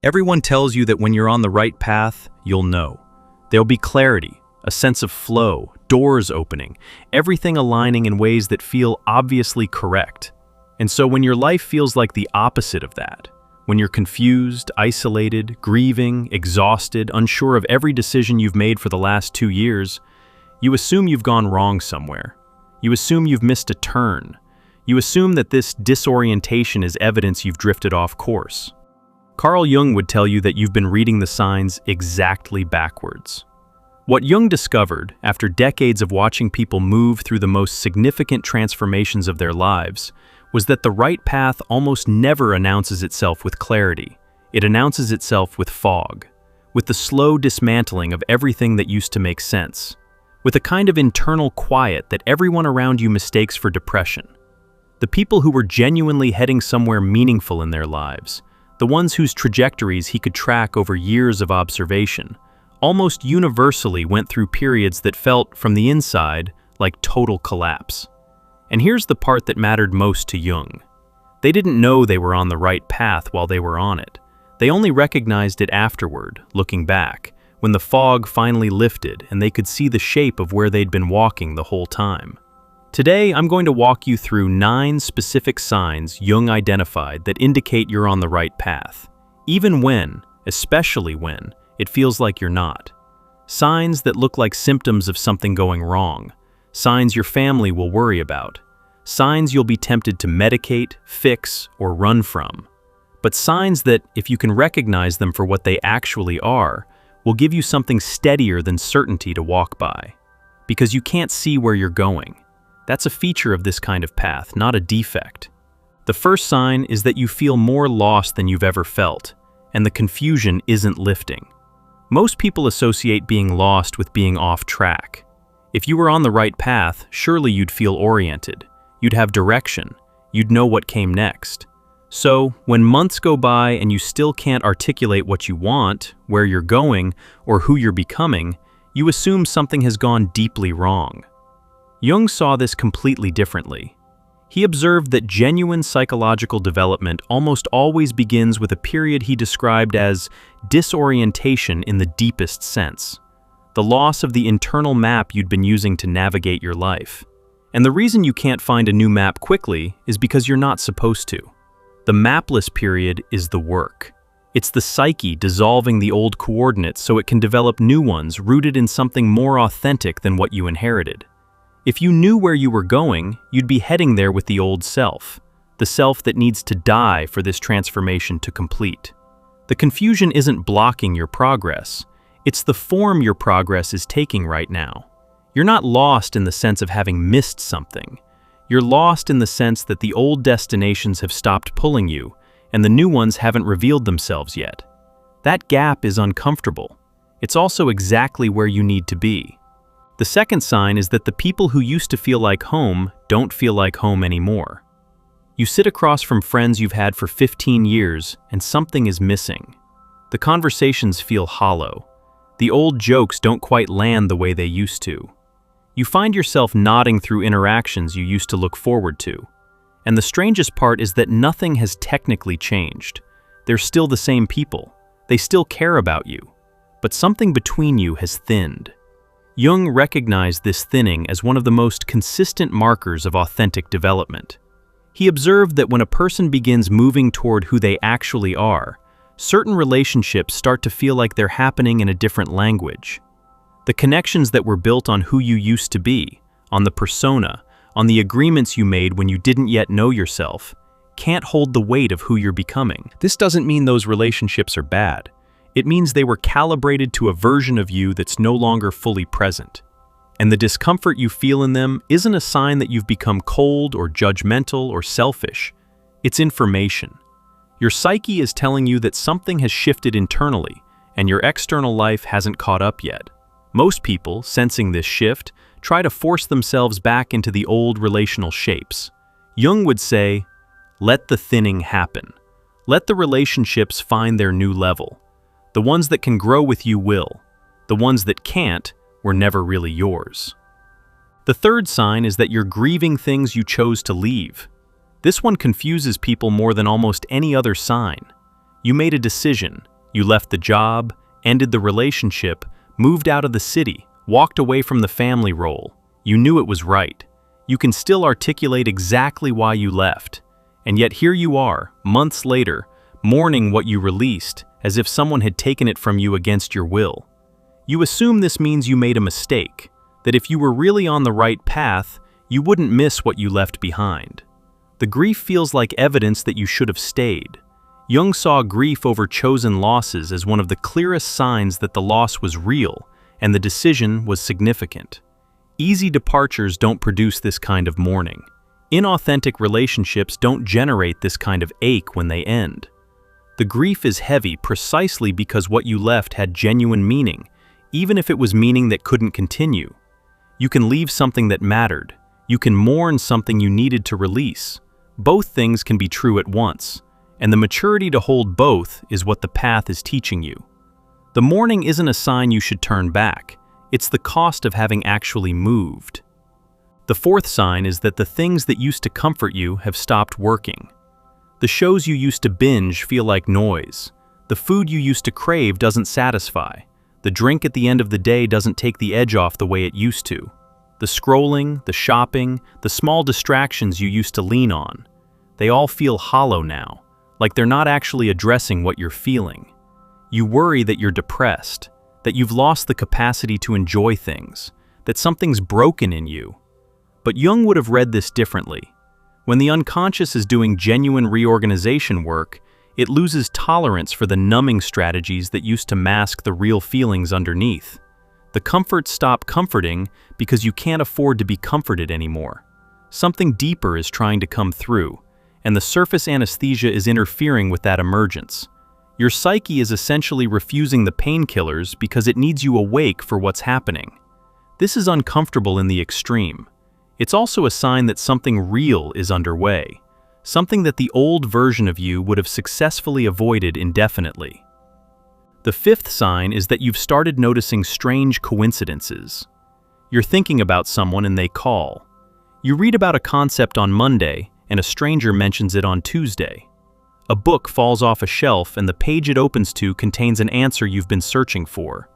Everyone tells you that when you're on the right path, you'll know. There'll be clarity, a sense of flow, doors opening, everything aligning in ways that feel obviously correct. And so when your life feels like the opposite of that, when you're confused, isolated, grieving, exhausted, unsure of every decision you've made for the last 2 years, you assume you've gone wrong somewhere. You assume you've missed a turn. You assume that this disorientation is evidence you've drifted off course. Carl Jung would tell you that you've been reading the signs exactly backwards. What Jung discovered, after decades of watching people move through the most significant transformations of their lives, was that the right path almost never announces itself with clarity. It announces itself with fog, with the slow dismantling of everything that used to make sense, with a kind of internal quiet that everyone around you mistakes for depression. The people who were genuinely heading somewhere meaningful in their lives, the ones whose trajectories he could track over years of observation, almost universally went through periods that felt, from the inside, like total collapse. And here's the part that mattered most to Jung. They didn't know they were on the right path while they were on it. They only recognized it afterward, looking back, when the fog finally lifted and they could see the shape of where they'd been walking the whole time. Today, I'm going to walk you through 9 specific signs Jung identified that indicate you're on the right path, even when, especially when, it feels like you're not. Signs that look like symptoms of something going wrong, signs your family will worry about, signs you'll be tempted to medicate, fix, or run from. But signs that, if you can recognize them for what they actually are, will give you something steadier than certainty to walk by. Because you can't see where you're going. That's a feature of this kind of path, not a defect. The first sign is that you feel more lost than you've ever felt, and the confusion isn't lifting. Most people associate being lost with being off track. If you were on the right path, surely you'd feel oriented. You'd have direction. You'd know what came next. So, when months go by and you still can't articulate what you want, where you're going, or who you're becoming, you assume something has gone deeply wrong. Jung saw this completely differently. He observed that genuine psychological development almost always begins with a period he described as disorientation in the deepest sense, the loss of the internal map you'd been using to navigate your life. And the reason you can't find a new map quickly is because you're not supposed to. The mapless period is the work. It's the psyche dissolving the old coordinates so it can develop new ones rooted in something more authentic than what you inherited. If you knew where you were going, you'd be heading there with the old self, the self that needs to die for this transformation to complete. The confusion isn't blocking your progress, it's the form your progress is taking right now. You're not lost in the sense of having missed something. You're lost in the sense that the old destinations have stopped pulling you, and the new ones haven't revealed themselves yet. That gap is uncomfortable. It's also exactly where you need to be. The second sign is that the people who used to feel like home don't feel like home anymore. You sit across from friends you've had for 15 years and something is missing. The conversations feel hollow. The old jokes don't quite land the way they used to. You find yourself nodding through interactions you used to look forward to. And the strangest part is that nothing has technically changed. They're still the same people. They still care about you. But something between you has thinned. Jung recognized this thinning as one of the most consistent markers of authentic development. He observed that when a person begins moving toward who they actually are, certain relationships start to feel like they're happening in a different language. The connections that were built on who you used to be, on the persona, on the agreements you made when you didn't yet know yourself, can't hold the weight of who you're becoming. This doesn't mean those relationships are bad. It means they were calibrated to a version of you that's no longer fully present. And the discomfort you feel in them isn't a sign that you've become cold or judgmental or selfish. It's information. Your psyche is telling you that something has shifted internally, and your external life hasn't caught up yet. Most people, sensing this shift, try to force themselves back into the old relational shapes. Jung would say, let the thinning happen. Let the relationships find their new level. The ones that can grow with you will. The ones that can't were never really yours. The third sign is that you're grieving things you chose to leave. This one confuses people more than almost any other sign. You made a decision, You left the job, ended the relationship, moved out of the city, walked away from the family role. You knew it was right. You can still articulate exactly why you left. And yet here you are, months later, mourning what you released, as if someone had taken it from you against your will. You assume this means you made a mistake, that if you were really on the right path, you wouldn't miss what you left behind. The grief feels like evidence that you should have stayed. Jung saw grief over chosen losses as one of the clearest signs that the loss was real and the decision was significant. Easy departures don't produce this kind of mourning. Inauthentic relationships don't generate this kind of ache when they end. The grief is heavy precisely because what you left had genuine meaning, even if it was meaning that couldn't continue. You can leave something that mattered. You can mourn something you needed to release. Both things can be true at once, and the maturity to hold both is what the path is teaching you. The mourning isn't a sign you should turn back. It's the cost of having actually moved. The fourth sign is that the things that used to comfort you have stopped working. The shows you used to binge feel like noise. The food you used to crave doesn't satisfy. The drink at the end of the day doesn't take the edge off the way it used to. The scrolling, the shopping, the small distractions you used to lean on, they all feel hollow now, like they're not actually addressing what you're feeling. You worry that you're depressed, that you've lost the capacity to enjoy things, that something's broken in you. But Jung would have read this differently. When the unconscious is doing genuine reorganization work, it loses tolerance for the numbing strategies that used to mask the real feelings underneath. The comforts stop comforting because you can't afford to be comforted anymore. Something deeper is trying to come through, and the surface anesthesia is interfering with that emergence. Your psyche is essentially refusing the painkillers because it needs you awake for what's happening. This is uncomfortable in the extreme. It's also a sign that something real is underway, something that the old version of you would have successfully avoided indefinitely. The fifth sign is that you've started noticing strange coincidences. You're thinking about someone and they call. You read about a concept on Monday and a stranger mentions it on Tuesday. A book falls off a shelf and the page it opens to contains an answer you've been searching for.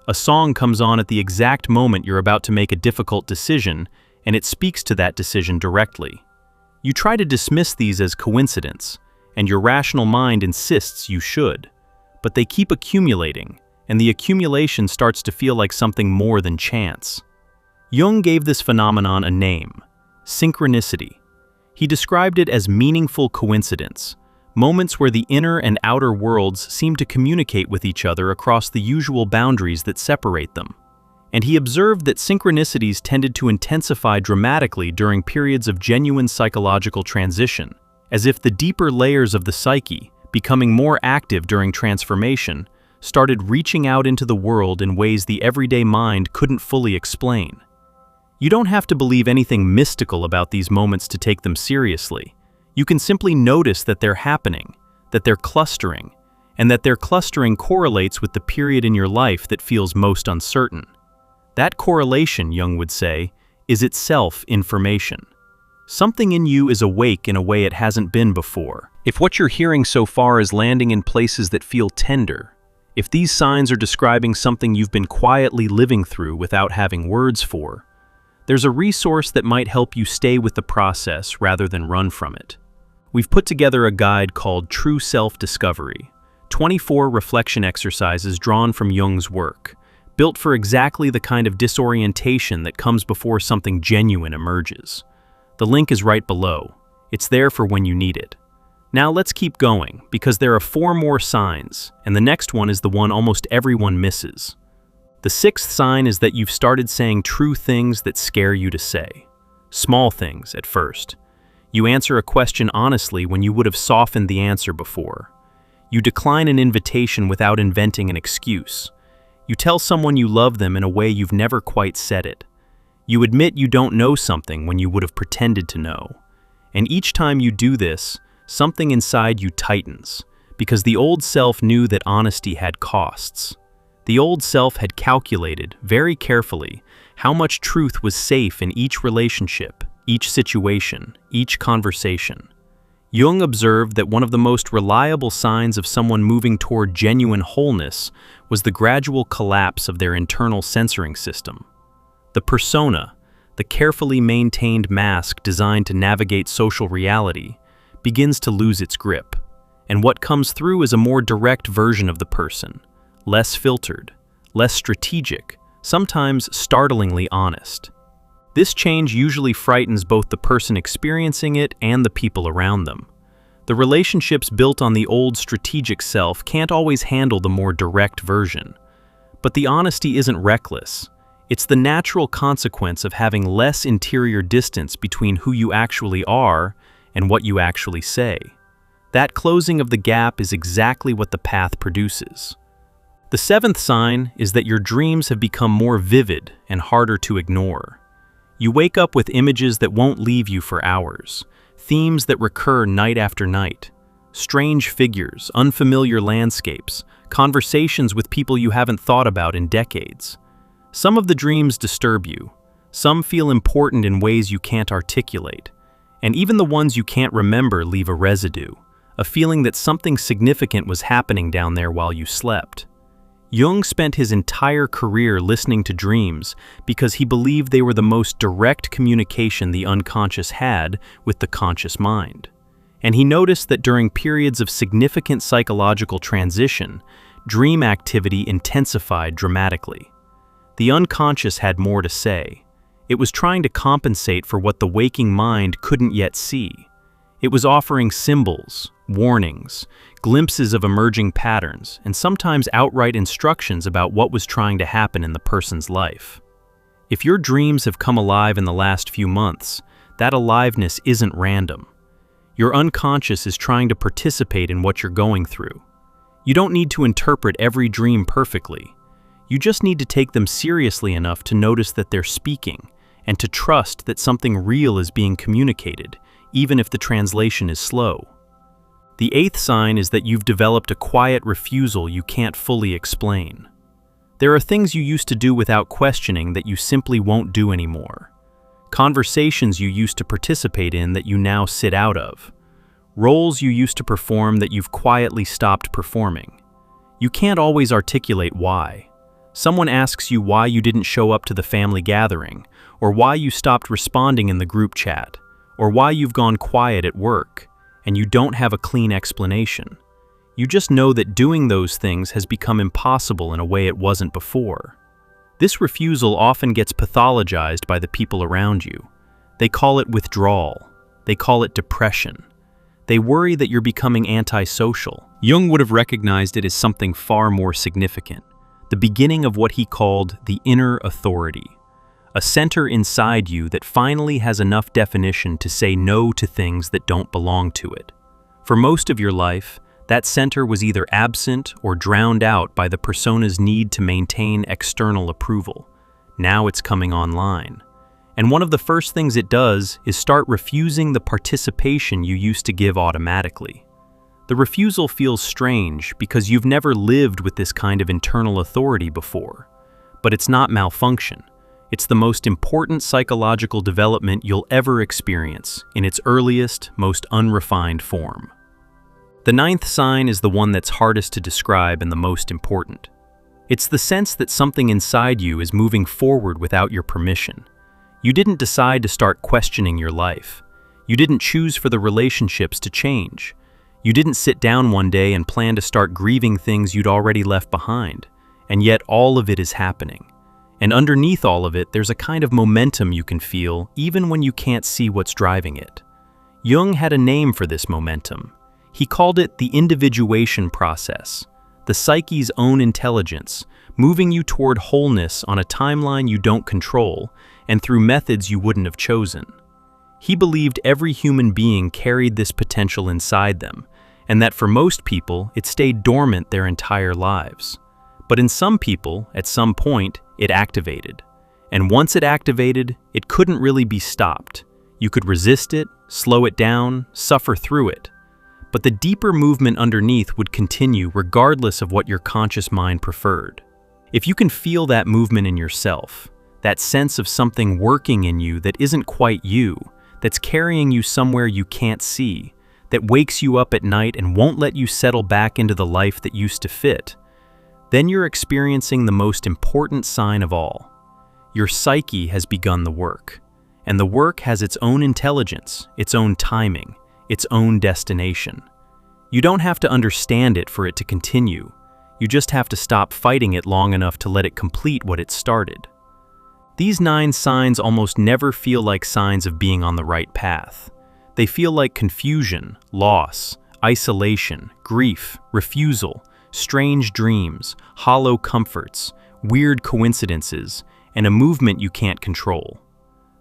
A song comes on at the exact moment you're about to make a difficult decision, and it speaks to that decision directly. You try to dismiss these as coincidence, and your rational mind insists you should. But they keep accumulating, and the accumulation starts to feel like something more than chance. Jung gave this phenomenon a name: synchronicity. He described it as meaningful coincidence, moments where the inner and outer worlds seem to communicate with each other across the usual boundaries that separate them. And he observed that synchronicities tended to intensify dramatically during periods of genuine psychological transition, as if the deeper layers of the psyche, becoming more active during transformation, started reaching out into the world in ways the everyday mind couldn't fully explain. You don't have to believe anything mystical about these moments to take them seriously. You can simply notice that they're happening, that they're clustering, and that their clustering correlates with the period in your life that feels most uncertain. That correlation, Jung would say, is itself information. Something in you is awake in a way it hasn't been before. If what you're hearing so far is landing in places that feel tender, if these signs are describing something you've been quietly living through without having words for, there's a resource that might help you stay with the process rather than run from it. We've put together a guide called True Self-Discovery, 24 reflection exercises drawn from Jung's work, built for exactly the kind of disorientation that comes before something genuine emerges. The link is right below. It's there for when you need it. Now let's keep going, because there are 4 more signs, and the next one is the one almost everyone misses. The 6th sign is that you've started saying true things that scare you to say. Small things at first. You answer a question honestly when you would have softened the answer before. You decline an invitation without inventing an excuse. You tell someone you love them in a way you've never quite said it. You admit you don't know something when you would have pretended to know. And each time you do this, something inside you tightens, because the old self knew that honesty had costs. The old self had calculated, very carefully, how much truth was safe in each relationship, each situation, each conversation. Jung observed that one of the most reliable signs of someone moving toward genuine wholeness was the gradual collapse of their internal censoring system. The persona, the carefully maintained mask designed to navigate social reality, begins to lose its grip, and what comes through is a more direct version of the person, less filtered, less strategic, sometimes startlingly honest. This change usually frightens both the person experiencing it and the people around them. The relationships built on the old strategic self can't always handle the more direct version. But the honesty isn't reckless. It's the natural consequence of having less interior distance between who you actually are and what you actually say. That closing of the gap is exactly what the path produces. The seventh sign is that your dreams have become more vivid and harder to ignore. You wake up with images that won't leave you for hours, themes that recur night after night, strange figures, unfamiliar landscapes, conversations with people you haven't thought about in decades. Some of the dreams disturb you, some feel important in ways you can't articulate, and even the ones you can't remember leave a residue, a feeling that something significant was happening down there while you slept. Jung spent his entire career listening to dreams because he believed they were the most direct communication the unconscious had with the conscious mind. And he noticed that during periods of significant psychological transition, dream activity intensified dramatically. The unconscious had more to say. It was trying to compensate for what the waking mind couldn't yet see. It was offering symbols, warnings, glimpses of emerging patterns, and sometimes outright instructions about what was trying to happen in the person's life. If your dreams have come alive in the last few months, that aliveness isn't random. Your unconscious is trying to participate in what you're going through. You don't need to interpret every dream perfectly. You just need to take them seriously enough to notice that they're speaking, and to trust that something real is being communicated, even if the translation is slow. The eighth sign is that you've developed a quiet refusal you can't fully explain. There are things you used to do without questioning that you simply won't do anymore. Conversations you used to participate in that you now sit out of. Roles you used to perform that you've quietly stopped performing. You can't always articulate why. Someone asks you why you didn't show up to the family gathering, or why you stopped responding in the group chat, or why you've gone quiet at work, and you don't have a clean explanation. You just know that doing those things has become impossible in a way it wasn't before. This refusal often gets pathologized by the people around you. They call it withdrawal. They call it depression. They worry that you're becoming antisocial. Jung would have recognized it as something far more significant, the beginning of what he called the inner authority, a center inside you that finally has enough definition to say no to things that don't belong to it. For most of your life, that center was either absent or drowned out by the persona's need to maintain external approval. Now it's coming online. And one of the first things it does is start refusing the participation you used to give automatically. The refusal feels strange because you've never lived with this kind of internal authority before. But it's not malfunction. It's the most important psychological development you'll ever experience in its earliest, most unrefined form. The ninth sign is the one that's hardest to describe and the most important. It's the sense that something inside you is moving forward without your permission. You didn't decide to start questioning your life. You didn't choose for the relationships to change. You didn't sit down one day and plan to start grieving things you'd already left behind. And yet all of it is happening. And underneath all of it, there's a kind of momentum you can feel even when you can't see what's driving it. Jung had a name for this momentum. He called it the individuation process, the psyche's own intelligence, moving you toward wholeness on a timeline you don't control and through methods you wouldn't have chosen. He believed every human being carried this potential inside them, and that for most people, it stayed dormant their entire lives. But in some people, at some point, it activated. And once it activated, it couldn't really be stopped. You could resist it, slow it down, suffer through it. But the deeper movement underneath would continue regardless of what your conscious mind preferred. If you can feel that movement in yourself, that sense of something working in you that isn't quite you, that's carrying you somewhere you can't see, that wakes you up at night and won't let you settle back into the life that used to fit, then you're experiencing the most important sign of all. Your psyche has begun the work, and the work has its own intelligence, its own timing, its own destination. You don't have to understand it for it to continue. You just have to stop fighting it long enough to let it complete what it started. These 9 signs almost never feel like signs of being on the right path. They feel like confusion, loss, isolation, grief, refusal, strange dreams, hollow comforts, weird coincidences, and a movement you can't control.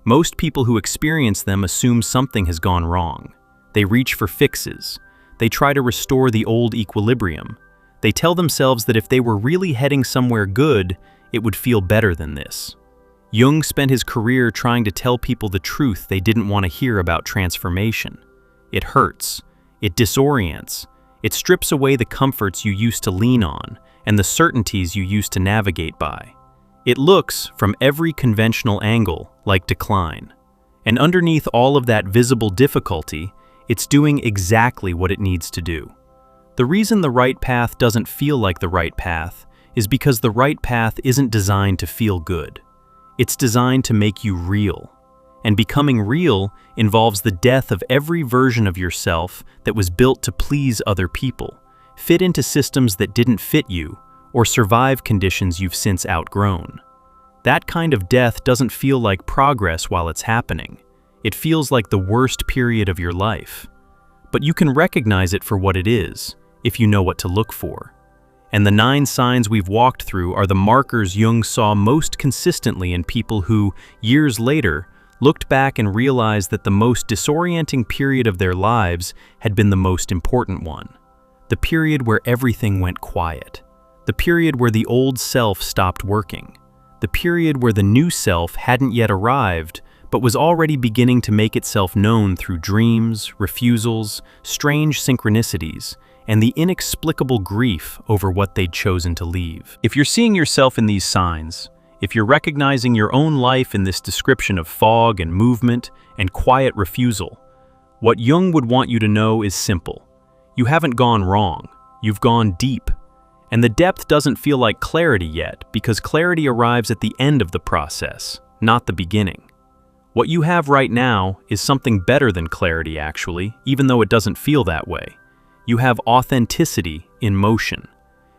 Most people who experience them assume something has gone wrong. They reach for fixes. They try to restore the old equilibrium. They tell themselves that if they were really heading somewhere good, it would feel better than this. Jung spent his career trying to tell people the truth they didn't want to hear about transformation. It hurts. It disorients. It strips away the comforts you used to lean on and the certainties you used to navigate by. It looks, from every conventional angle, like decline. And underneath all of that visible difficulty, it's doing exactly what it needs to do. The reason the right path doesn't feel like the right path is because the right path isn't designed to feel good. It's designed to make you real. And becoming real involves the death of every version of yourself that was built to please other people, fit into systems that didn't fit you, or survive conditions you've since outgrown. That kind of death doesn't feel like progress while it's happening. It feels like the worst period of your life. But you can recognize it for what it is, if you know what to look for. And the 9 signs we've walked through are the markers Jung saw most consistently in people who, years later, looked back and realized that the most disorienting period of their lives had been the most important one. The period where everything went quiet. The period where the old self stopped working. The period where the new self hadn't yet arrived, but was already beginning to make itself known through dreams, refusals, strange synchronicities, and the inexplicable grief over what they'd chosen to leave. If you're seeing yourself in these signs, if you're recognizing your own life in this description of fog and movement and quiet refusal, what Jung would want you to know is simple. You haven't gone wrong, you've gone deep. And the depth doesn't feel like clarity yet, because clarity arrives at the end of the process, not the beginning. What you have right now is something better than clarity, actually, even though it doesn't feel that way. You have authenticity in motion.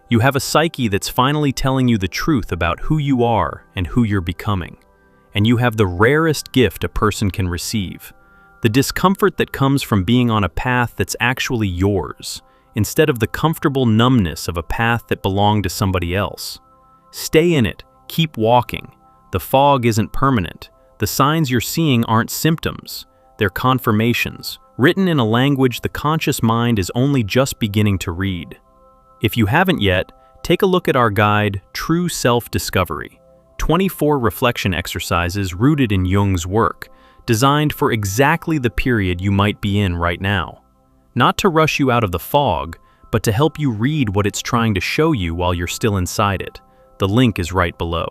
You have a psyche that's finally telling you the truth about who you are and who you're becoming. And you have the rarest gift a person can receive, the discomfort that comes from being on a path that's actually yours, instead of the comfortable numbness of a path that belonged to somebody else. Stay in it, keep walking. The fog isn't permanent. The signs you're seeing aren't symptoms. They're confirmations, written in a language the conscious mind is only just beginning to read. If you haven't yet, take a look at our guide, True Self-Discovery, 24 reflection exercises rooted in Jung's work, designed for exactly the period you might be in right now. Not to rush you out of the fog, but to help you read what it's trying to show you while you're still inside it. The link is right below.